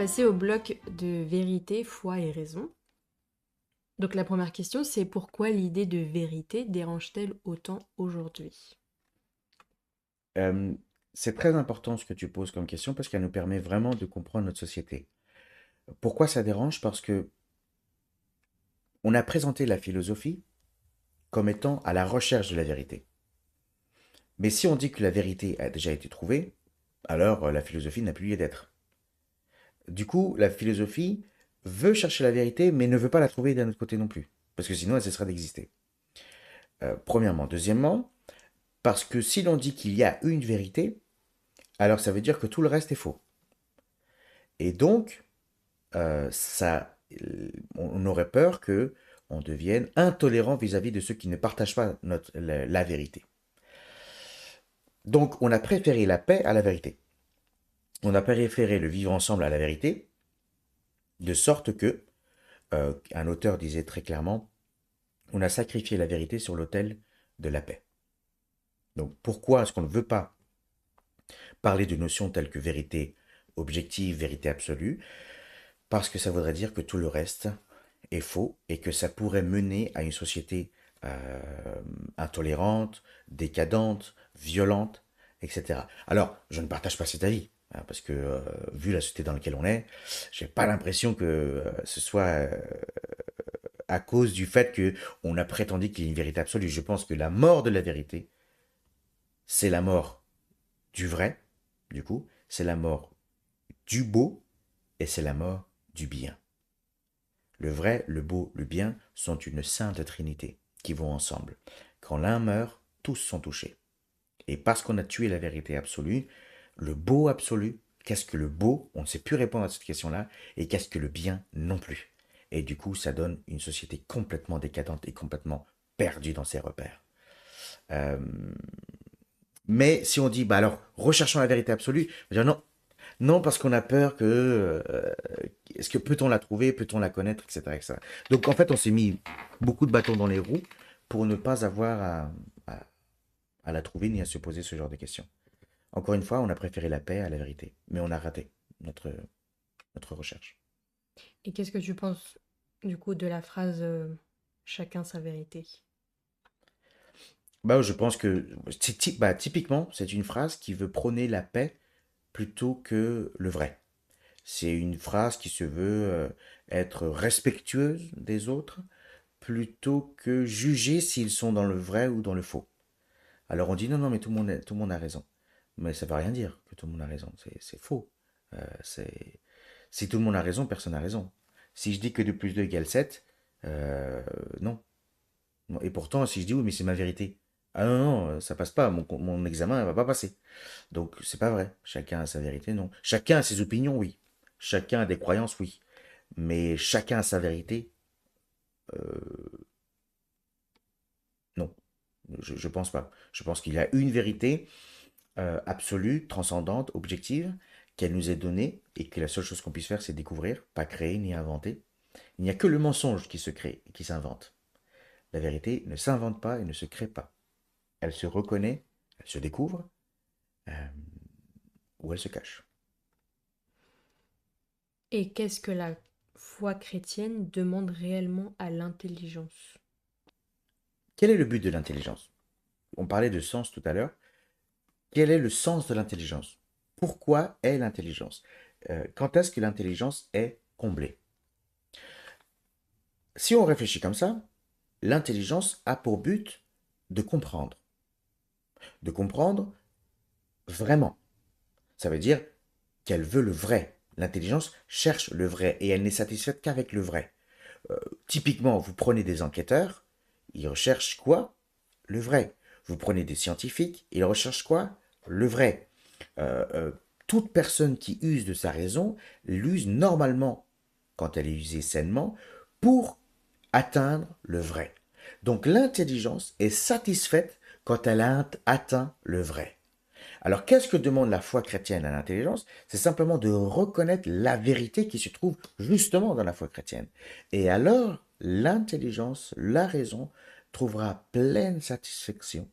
passer au bloc de vérité, foi et raison. Donc la première question, c'est pourquoi l'idée de vérité dérange-t-elle autant aujourd'hui? Euh, c'est très important ce que tu poses comme question parce qu'elle nous permet vraiment de comprendre notre société. Pourquoi ça dérange? Parce que on a présenté la philosophie comme étant à la recherche de la vérité. Mais si on dit que la vérité a déjà été trouvée, alors la philosophie n'a plus lieu d'être. Du coup, la philosophie veut chercher la vérité, mais ne veut pas la trouver d'un autre côté non plus. Parce que sinon, elle cessera d'exister. Premièrement. Deuxièmement, parce que si l'on dit qu'il y a une vérité, alors ça veut dire que tout le reste est faux. Et donc, on aurait peur que on devienne intolérant vis-à-vis de ceux qui ne partagent pas la vérité. Donc, on a préféré la paix à la vérité. On a préféré le vivre ensemble à la vérité, de sorte que, un auteur disait très clairement, on a sacrifié la vérité sur l'autel de la paix. Donc, pourquoi est-ce qu'on ne veut pas parler de notions telles que vérité objective, vérité absolue? Parce que ça voudrait dire que tout le reste est faux et que ça pourrait mener à une société euh, intolérante, décadente, violente, etc. Alors, je ne partage pas cet avis, hein, parce que vu la société dans laquelle on est, j'ai pas l'impression que ce soit à cause du fait que on a prétendu qu'il y ait une vérité absolue. Je pense que la mort de la vérité, c'est la mort du vrai, du coup, c'est la mort du beau et c'est la mort du bien. Le vrai, le beau, le bien sont une sainte trinité qui vont ensemble. Quand l'un meurt, tous sont touchés. Et parce qu'on a tué la vérité absolue, le beau absolu, qu'est-ce que le beau? On ne sait plus répondre à cette question-là. Et qu'est-ce que le bien non plus? Et du coup, ça donne une société complètement décadente et complètement perdue dans ses repères. Euh, mais si on dit, bah alors, recherchons la vérité absolue, on va dire non, non, parce qu'on a peur que. Est-ce que peut-on la trouver, peut-on la connaître, etc., etc. Donc en fait, on s'est mis beaucoup de bâtons dans les roues pour ne pas avoir à la trouver ni à se poser ce genre de questions. Encore une fois, on a préféré la paix à la vérité, mais on a raté notre, notre recherche. Et qu'est-ce que tu penses du coup de la phrase chacun sa vérité? Bah, je pense que bah, typiquement, c'est une phrase qui veut prôner la paix plutôt que le vrai. C'est une phrase qui se veut être respectueuse des autres plutôt que juger s'ils sont dans le vrai ou dans le faux. Alors on dit non, non, mais tout le monde a raison. Mais ça ne veut rien dire que tout le monde a raison. C'est faux. Si tout le monde a raison, personne n'a raison. Si je dis que 2 plus 2 égale 7, non. Et pourtant, si je dis oui, mais c'est ma vérité. Ah non, non, ça passe pas. Mon examen ne va pas passer. Donc c'est pas vrai. Chacun a sa vérité, non. Chacun a ses opinions, oui. Chacun a des croyances, oui. Mais chacun a sa vérité, non. Je pense pas. Je pense qu'il y a une vérité absolue, transcendante, objective, qu'elle nous est donnée et que la seule chose qu'on puisse faire, c'est découvrir, pas créer ni inventer. Il n'y a que le mensonge qui se crée et qui s'invente. La vérité ne s'invente pas et ne se crée pas. Elle se reconnaît, elle se découvre euh, ou elle se cache. Et qu'est-ce que la foi chrétienne demande réellement à l'intelligence? Quel est le but de l'intelligence? On parlait de sens tout à l'heure. Quel est le sens de l'intelligence? Pourquoi est l'intelligence? Quand est-ce que l'intelligence est comblée? Si on réfléchit comme ça, l'intelligence a pour but de comprendre. De comprendre vraiment. Ça veut dire qu'elle veut le vrai. L'intelligence cherche le vrai et elle n'est satisfaite qu'avec le vrai. Typiquement, vous prenez des enquêteurs, ils recherchent quoi? Le vrai. Vous prenez des scientifiques, ils recherchent quoi? Le vrai. Euh, euh, Toute personne qui use de sa raison l'use normalement, quand elle est usée sainement, pour atteindre le vrai. Donc l'intelligence est satisfaite quand elle a atteint le vrai. Alors qu'est-ce que demande la foi chrétienne à l'intelligence? C'est simplement de reconnaître la vérité qui se trouve justement dans la foi chrétienne. Et alors l'intelligence, la raison, trouvera pleine satisfaction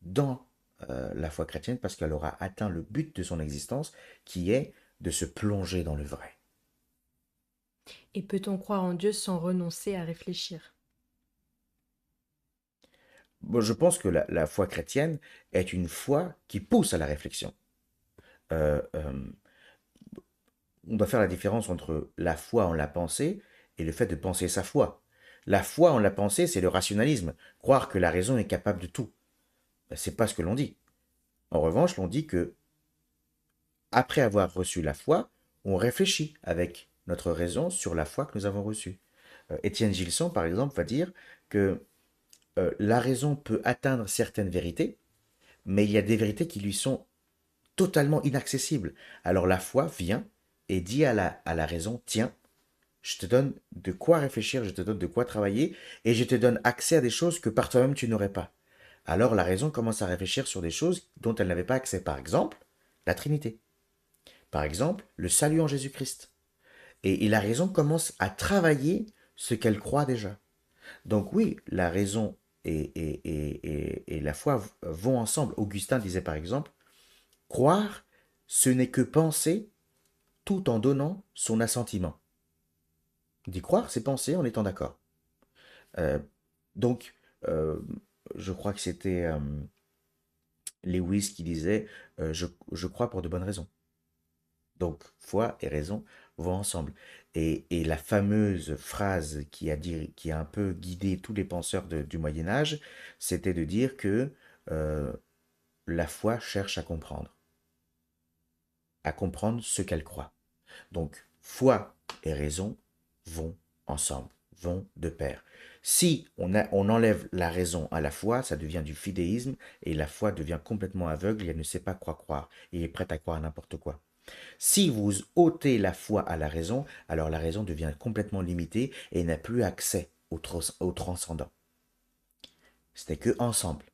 dans la foi chrétienne parce qu'elle aura atteint le but de son existence qui est de se plonger dans le vrai. Et peut-on croire en Dieu sans renoncer à réfléchir? Bon, je pense que la foi chrétienne est une foi qui pousse à la réflexion. Euh, euh, on doit faire la différence entre la foi en la pensée et le fait de penser sa foi. La foi en la pensée, c'est le rationalisme, croire que la raison est capable de tout. Ben, c'est pas ce que l'on dit. En revanche, l'on dit que après avoir reçu la foi, on réfléchit avec notre raison sur la foi que nous avons reçue. Étienne Gilson, par exemple, va dire que la raison peut atteindre certaines vérités, mais il y a des vérités qui lui sont totalement inaccessibles. Alors la foi vient et dit à la raison, tiens, je te donne de quoi réfléchir, je te donne de quoi travailler, et je te donne accès à des choses que par toi-même tu n'aurais pas. Alors la raison commence à réfléchir sur des choses dont elle n'avait pas accès. Par exemple, la Trinité. Par exemple, le salut en Jésus-Christ. Et la raison commence à travailler ce qu'elle croit déjà. Donc oui, la raison et la foi vont ensemble. Augustin disait par exemple, croire, ce n'est que penser tout en donnant son assentiment. Il dit croire, c'est penser en étant d'accord. Euh, donc, euh, je crois que c'était Lewis qui disait je crois pour de bonnes raisons. Donc, foi et raison vont ensemble. Et la fameuse phrase qui a un peu guidé tous les penseurs du Moyen Âge, c'était de dire que euh, la foi cherche à comprendre ce qu'elle croit. Donc, foi et raison vont ensemble, vont de pair. Si on enlève la raison à la foi, ça devient du fidéisme et la foi devient complètement aveugle et elle ne sait pas quoi croire et est prête à croire n'importe quoi. Si vous ôtez la foi à la raison, alors la raison devient complètement limitée et n'a plus accès au transcendant. Ce n'est que ensemble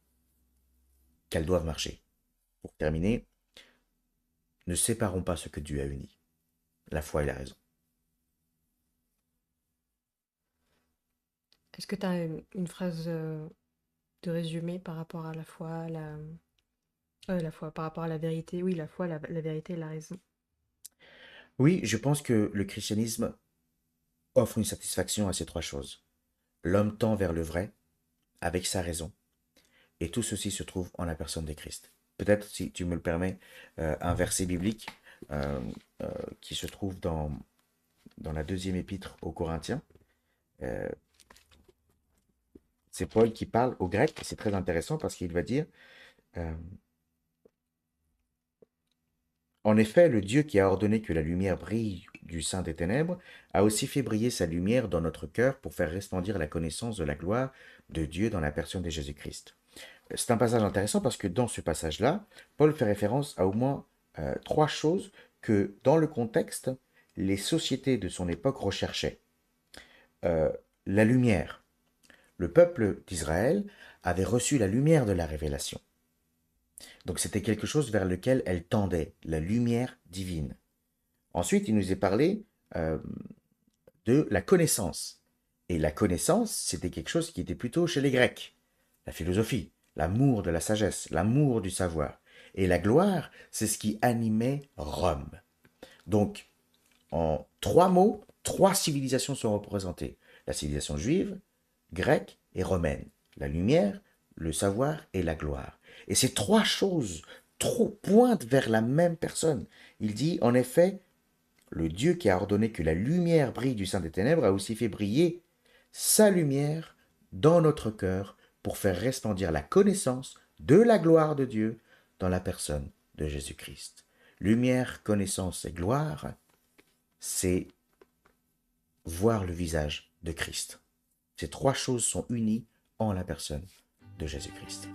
qu'elles doivent marcher. Pour terminer, ne séparons pas ce que Dieu a uni, la foi et la raison. Est-ce que tu as une phrase de résumé par rapport à la foi, la foi, par rapport à la vérité? Oui, la foi, la vérité et la raison. Oui, je pense que le christianisme offre une satisfaction à ces trois choses. L'homme tend vers le vrai, avec sa raison, et tout ceci se trouve en la personne de Christ. Peut-être, si tu me le permets, un verset biblique euh, euh, qui se trouve dans la deuxième épître aux Corinthiens. Euh, c'est Paul qui parle au grec, et c'est très intéressant parce qu'il va dire, euh, en effet, le Dieu qui a ordonné que la lumière brille du sein des ténèbres a aussi fait briller sa lumière dans notre cœur pour faire resplendir la connaissance de la gloire de Dieu dans la personne de Jésus-Christ. C'est un passage intéressant parce que dans ce passage-là, Paul fait référence à au moins trois choses que, dans le contexte, les sociétés de son époque recherchaient. Euh, la lumière. Le peuple d'Israël avait reçu la lumière de la révélation. Donc c'était quelque chose vers lequel elle tendait, la lumière divine. Ensuite, il nous est parlé euh, de la connaissance. Et la connaissance, c'était quelque chose qui était plutôt chez les Grecs. La philosophie, l'amour de la sagesse, l'amour du savoir. Et la gloire, c'est ce qui animait Rome. Donc, en trois mots, trois civilisations sont représentées. La civilisation juive, grecque et romaine. La lumière, le savoir et la gloire. Et ces trois choses pointent vers la même personne. Il dit, en effet, le Dieu qui a ordonné que la lumière brille du sein des ténèbres a aussi fait briller sa lumière dans notre cœur pour faire resplendir la connaissance de la gloire de Dieu dans la personne de Jésus-Christ. Lumière, connaissance et gloire, c'est voir le visage de Christ. Ces trois choses sont unies en la personne de Jésus-Christ.